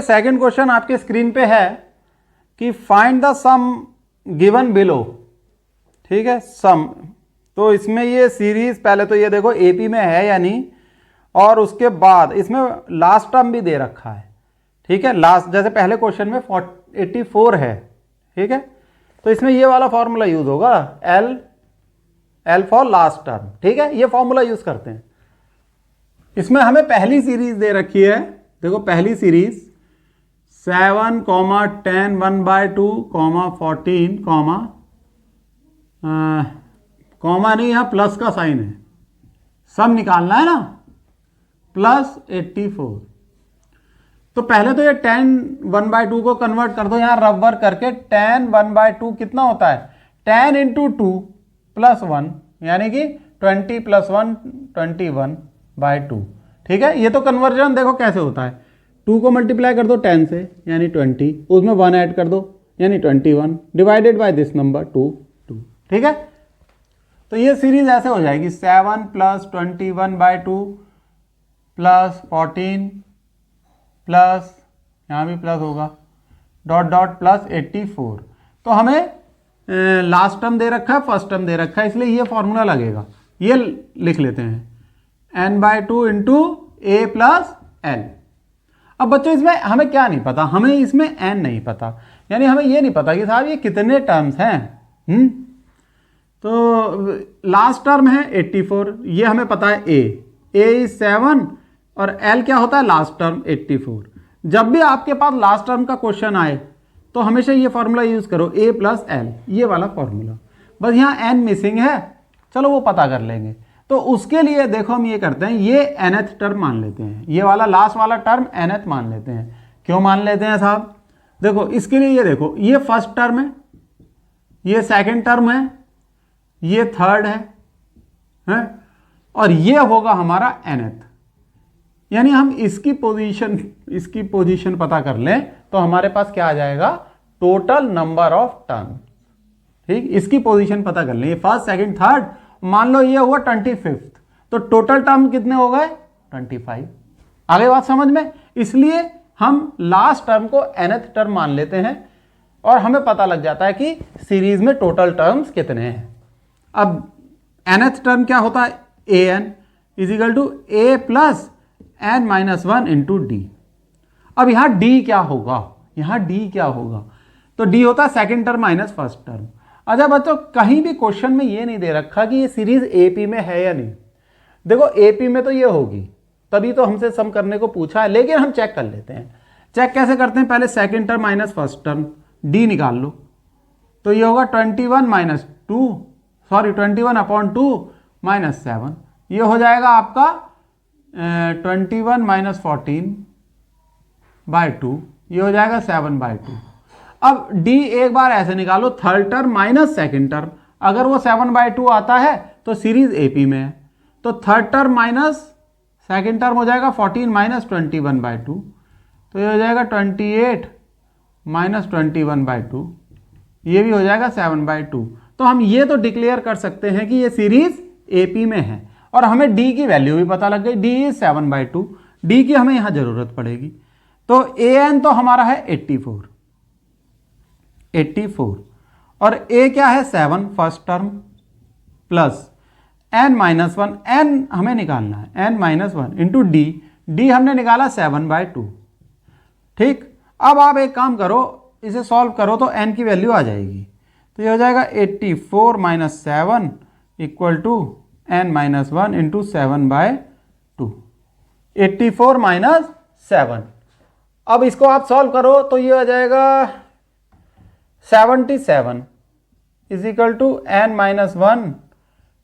ये second question आपके screen पे है कि find the sum given below. ठीक है, सम। तो इसमें ये सीरीज पहले तो ये देखो एपी में है या नहीं, और उसके बाद इसमें लास्ट टर्म भी दे रखा है। ठीक है, लास्ट जैसे पहले क्वेश्चन में 84 है। ठीक है, तो इसमें ये वाला फॉर्मूला यूज होगा, एल फॉर लास्ट टर्म। ठीक है, ये फॉर्मूला यूज करते हैं। इसमें हमें पहली सीरीज दे रखी है, देखो पहली सीरीज 7, 10, 1/2, 14, कॉमा नहीं, यहां प्लस का साइन है, सम निकालना है ना, प्लस 84। तो पहले तो ये 10 1/2 को कन्वर्ट कर दो, यहां रफ वर्क करके 10 1/2 कितना होता है, 10 × 2 + 1, यानी कि 20 + 1 21/2। ठीक है, ये तो कन्वर्जन देखो कैसे होता है, 2 को मल्टीप्लाई कर दो 10 से यानी 20, उसमें 1 ऐड कर दो यानी 21, डिवाइडेड बाय दिस नंबर 2। ठीक है, तो ये सीरीज ऐसे हो जाएगी 7 + 21/2 + 14 प्लस, यहाँ भी प्लस होगा, डॉट डॉट प्लस 84। तो हमें लास्ट टर्म दे रखा है, फर्स्ट टर्म दे रखा है, इसलिए ये फॉर्मूला लगेगा। ये लिख लेते हैं n/2 × a + l। अब बच्चों इसमें हमें क्या नहीं पता, हमें इसमें n नहीं पता, यानी हमें ये नहीं पता कि साहब ये कितने टर्म्स हैं। तो लास्ट टर्म है 84, ये हमें पता है a इज 7 और l क्या होता है, लास्ट टर्म 84। जब भी आपके पास लास्ट टर्म का क्वेश्चन आए तो हमेशा ये फॉर्मूला यूज करो, a + l, ये वाला फॉर्मूला। बस यहाँ n मिसिंग है, चलो वो पता कर लेंगे। तो उसके लिए देखो हम ये करते हैं, ये nth टर्म मान लेते हैं, ये वाला लास्ट वाला टर्म nth मान लेते हैं। क्यों मान लेते हैं साहब, देखो इसके लिए ये देखो, ये फर्स्ट टर्म है, ये सेकेंड टर्म है, ये थर्ड है और ये होगा हमारा nth। यानी हम इसकी पोजीशन पता कर लें तो हमारे पास क्या आ जाएगा, टोटल नंबर ऑफ टर्म। ठीक, इसकी पोजीशन पता कर लें, ये फर्स्ट सेकंड थर्ड, मान लो ये हुआ 25th, तो टोटल टर्म कितने हो गए 25। आगे बात समझ में, इसलिए हम लास्ट टर्म को nth टर्म मान लेते हैं और हमें पता लग जाता है कि सीरीज में टोटल टर्म्स कितने हैं। अब nth टर्म क्या होता है, an = a + n - 1 × d। अब यहां d क्या होगा, तो d होता है second term minus first term. अच्छा बच्चों, कहीं भी क्वेश्चन में ये नहीं दे रखा कि ये सीरीज एपी में है या नहीं। देखो एपी में तो ये होगी, तभी तो हमसे सम करने को पूछा है, लेकिन हम चेक कर लेते हैं। चेक कैसे करते हैं, पहले second term minus first term, d निकाल लो, तो ये होगा 21/2 -7, ये हो जाएगा आपका 21 - 14/2, ये हो जाएगा 7/2। अब d एक बार ऐसे निकालो, third term minus second term, अगर वो 7/2 आता है तो सीरीज एपी में है, तो third term minus second term हो जाएगा 14 - 21/2, तो ये हो जाएगा 28 - 21/2, ये भी हो जाएगा 7/2। तो हम ये तो डिक्लेयर कर सकते हैं कि ये सीरीज एपी में है, और हमें d की वैल्यू भी पता लग गई, d इज 7/2, d की हमें यहां जरूरत पड़ेगी। तो an तो हमारा है 84 और a क्या है 7 first term plus n - 1, n हमें निकालना है, n - 1 × d हमने निकाला 7/2। ठीक, अब आप एक काम करो, इसे सॉल्व करो तो n की वैल्यू आ जाएगी, तो ये हो जाएगा 84 - 7 = n - 1 × 7/2, 84 - 7। अब इसको आप सॉल्व करो तो ये आ जाएगा 77 = n - 1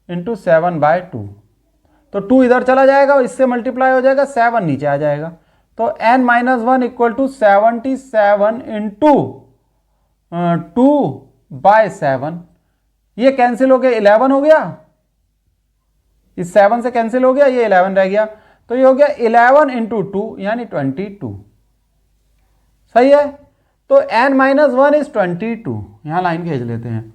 × 7/2। तो 2 इधर चला जाएगा, इससे मल्टीप्लाई हो जाएगा, 7 नीचे आ जाएगा, तो n - 1 = 77 × 2/7। ये कैंसिल हो गया, 11 हो गया, इस 7 से कैंसिल हो गया, ये 11 रह गया, तो ये हो गया 11 × 2 यानी 22। सही है, तो n - 1 इज 22, यहां लाइन खींच लेते हैं,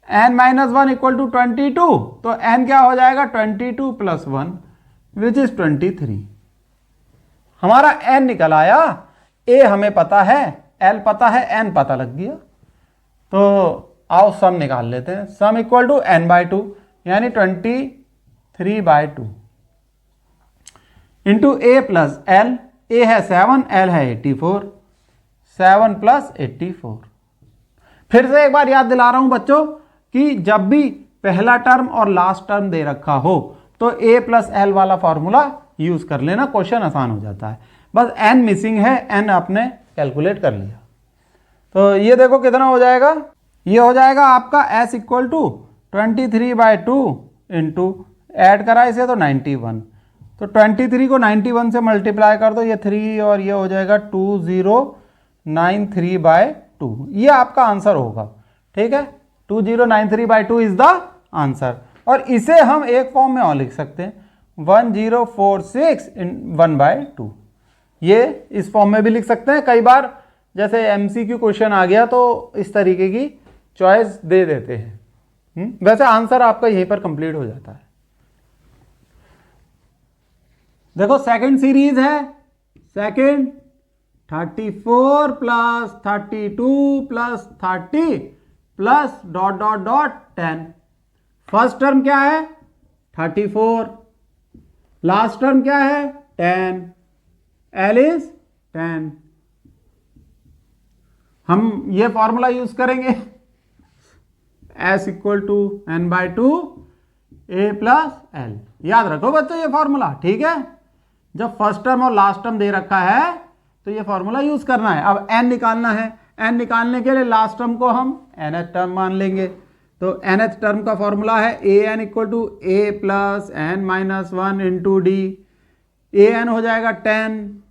n - 1 = 22, तो n क्या हो जाएगा 22 + 1 विच इज 23। हमारा n निकल आया ए हमें पता है, एल पता है, एन पता लग गया। तो आओ सम निकाल लेते हैं। Sum equal to N by two यानी 23/2 into A plus L. A है 7, एल है 84, 7 प्लस 84। फिर से एक बार याद दिला रहा हूं बच्चों कि जब भी पहला टर्म और लास्ट टर्म दे रखा हो तो ए प्लस एल वाला फॉर्मूला यूज कर लेना, क्वेश्चन आसान हो जाता है। बस एन मिसिंग है, एन आपने कैलकुलेट कर लिया। तो ये देखो कितना हो जाएगा, ये हो जाएगा आपका S equal to 23/2 into add करा इसे तो 91। तो 23 को 91 से मल्टीप्लाई कर दो, ये 3 और ये हो जाएगा 2093/2। ये आपका आंसर होगा, ठीक है। 2093/2 इज द आंसर। और इसे हम एक फॉर्म में और लिख सकते हैं 1046/1/2। ये इस फॉर्म में भी लिख सकते हैं। कई बार जैसे एमसीक्यू क्वेश्चन आ गया तो इस तरीके की चॉइस दे देते हैं। वैसे आंसर आपका यहीं पर कंप्लीट हो जाता है। देखो सेकंड सीरीज है, second 34 plus 32 plus 30 plus dot dot dot 10। First term क्या है 34, लास्ट टर्म क्या है 10, एल इज 10। हम ये फॉर्मूला यूज करेंगे S equal to N by two A plus L. याद रखो बच्चों ये फॉर्मूला, ठीक है। जब फर्स्ट टर्म और लास्ट टर्म दे रखा है तो ये फॉर्मूला यूज करना है। अब एन निकालना है, एन निकालने के लिए लास्ट टर्म को हम nth टर्म मान लेंगे। तो nth टर्म का फॉर्मूला है A N equal to A plus N minus 1 into D. A N हो जाएगा 10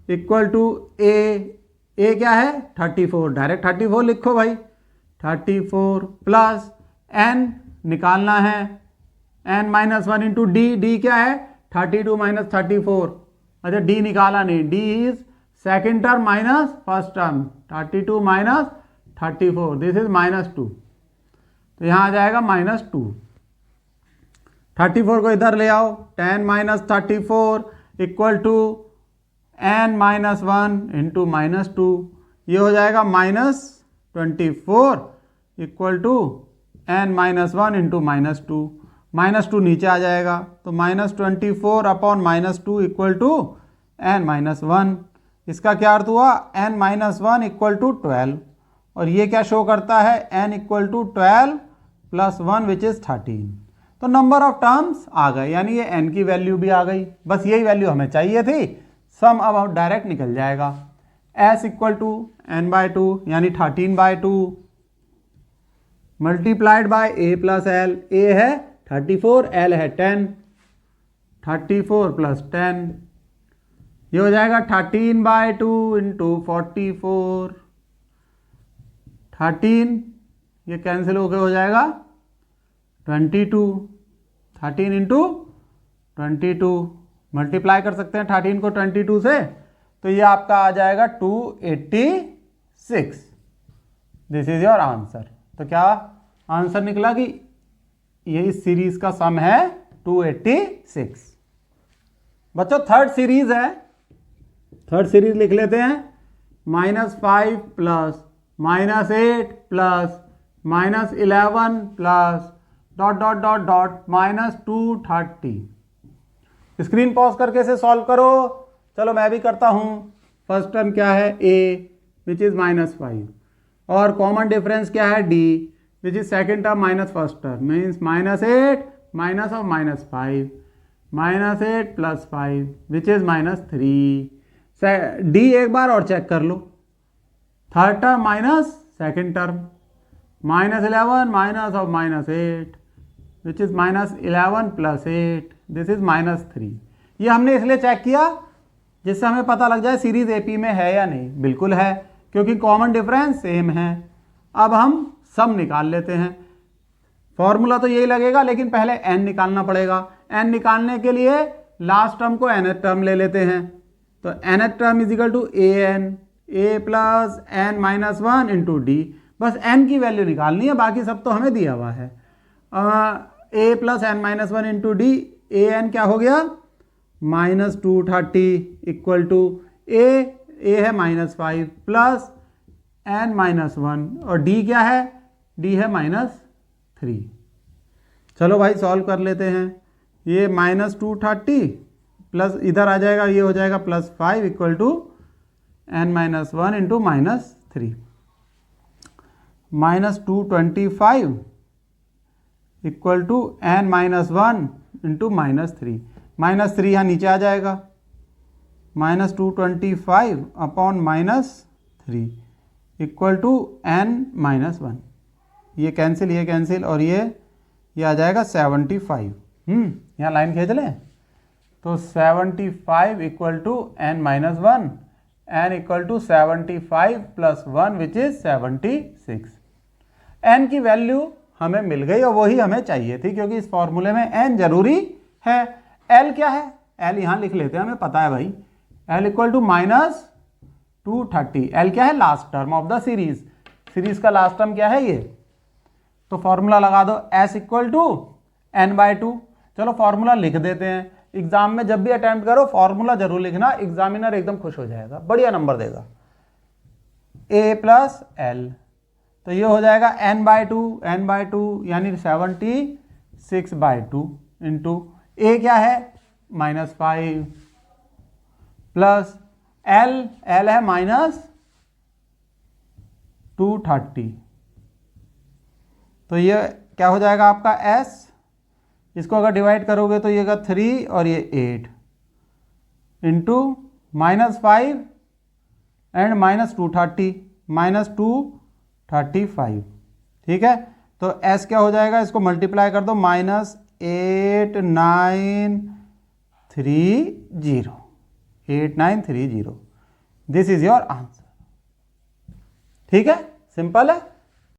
इक्वल टू ए क्या है 34, डायरेक्ट 34 लिखो भाई, 34 प्लस एन निकालना है N minus 1 into D. D क्या है 32 माइनस 34। अच्छा डी निकाला नहीं, D is second term minus first term, 32 minus 34, this is -2। तो यहां आ जाएगा -2। 34 को इधर ले आओ, 10 minus 34 equal to N minus 1 into -2। ये हो जाएगा -24 equal to N minus 1 into -2। -2 नीचे आ जाएगा तो -24 upon -2 equal to N minus 1। इसका क्या अर्थ हुआ n माइनस 1 इक्वल टू 12। और ये क्या शो करता है n equal to 12 plus 1 which is 13। तो नंबर ऑफ टर्म्स आ गए, यानी ये n की वैल्यू भी आ गई। बस यही वैल्यू हमें चाहिए थी। सम अब डायरेक्ट निकल जाएगा s इक्वल टू n/2 यानी 13/2 multiplied by a plus L. a है 34, l है 10, 34 प्लस 10 ये हो जाएगा 13/2 इंटू 44। 13 ये कैंसिल होकर हो जाएगा 22। 13 इंटू 22 मल्टीप्लाई कर सकते हैं 13 को 22 से, तो ये आपका आ जाएगा 286। This is your answer. तो क्या आंसर निकला कि ये इस सीरीज का सम है 286। बच्चों थर्ड सीरीज है, थर्ड सीरीज लिख लेते हैं -5 plus -8 plus -11 plus dot dot dot dot -230। Screen pause करके इसे सॉल्व करो। चलो मैं भी करता हूं। फर्स्ट टर्म क्या है a विच इज -5 और कॉमन डिफरेंस क्या है d which is second term minus first term, means -8 minus of -5, -8 plus 5 which is -3। डी एक बार और चेक कर लो, third term minus second term, -11 minus of -8 which is -11 plus 8, this is -3। ये हमने इसलिए चेक किया जिससे हमें पता लग जाए सीरीज एपी में है या नहीं। बिल्कुल है, क्योंकि कॉमन डिफरेंस सेम है। अब हम सम निकाल लेते हैं। फॉर्मूला तो यही लगेगा, लेकिन पहले n निकालना पड़ेगा। n निकालने के लिए लास्ट टर्म को nth टर्म ले लेते हैं। तो nth term is equal to a plus n minus 1 into D. बस n की वैल्यू निकालनी है, बाकी सब तो हमें दिया हुआ है। a plus n minus 1 into D, a n क्या हो गया -230 इक्वल टू a ए है -5 प्लस n-1 और d क्या है, d है -3। चलो भाई सॉल्व कर लेते हैं। ये -230 प्लस इधर आ जाएगा, ये हो जाएगा +5 equal to n-1 into -3। -225 equal to n-1 into -3। -3 यहाँ नीचे आ जाएगा, -225 अपॉन -3 इक्वल टू n-1। ये कैंसिल, ये कैंसिल और ये आ जाएगा 75। यहाँ लाइन खींच लें तो 75 equal to n-1, n equal to 75 plus 1 which is 76। n की वैल्यू हमें मिल गई और वही हमें चाहिए थी, क्योंकि इस फॉर्मूले में n जरूरी है। l क्या है, l यहाँ लिख लेते हैं, हमें पता है भाई, l इक्वल टू -230। l क्या है, last term of the series, series का लास्ट टर्म क्या है ये, तो फॉर्मूला लगा दो s इक्वल टू n/2। चलो फॉर्मूला लिख देते हैं, एग्जाम में जब भी अटेम्प्ट करो फॉर्मूला जरूर लिखना, एग्जामिनर एकदम खुश हो जाएगा, बढ़िया नंबर देगा। a प्लस l, तो ये हो जाएगा n/2 यानी 76/2 इंटू a क्या है -5 प्लस l है -230, तो ये क्या हो जाएगा आपका s, इसको अगर डिवाइड करोगे तो ये 3 और ये 8 इंटू -5 एंड -230 -235। ठीक है, तो s क्या हो जाएगा, इसको मल्टीप्लाई कर दो, -8930। This is your answer. ठीक है, सिंपल है।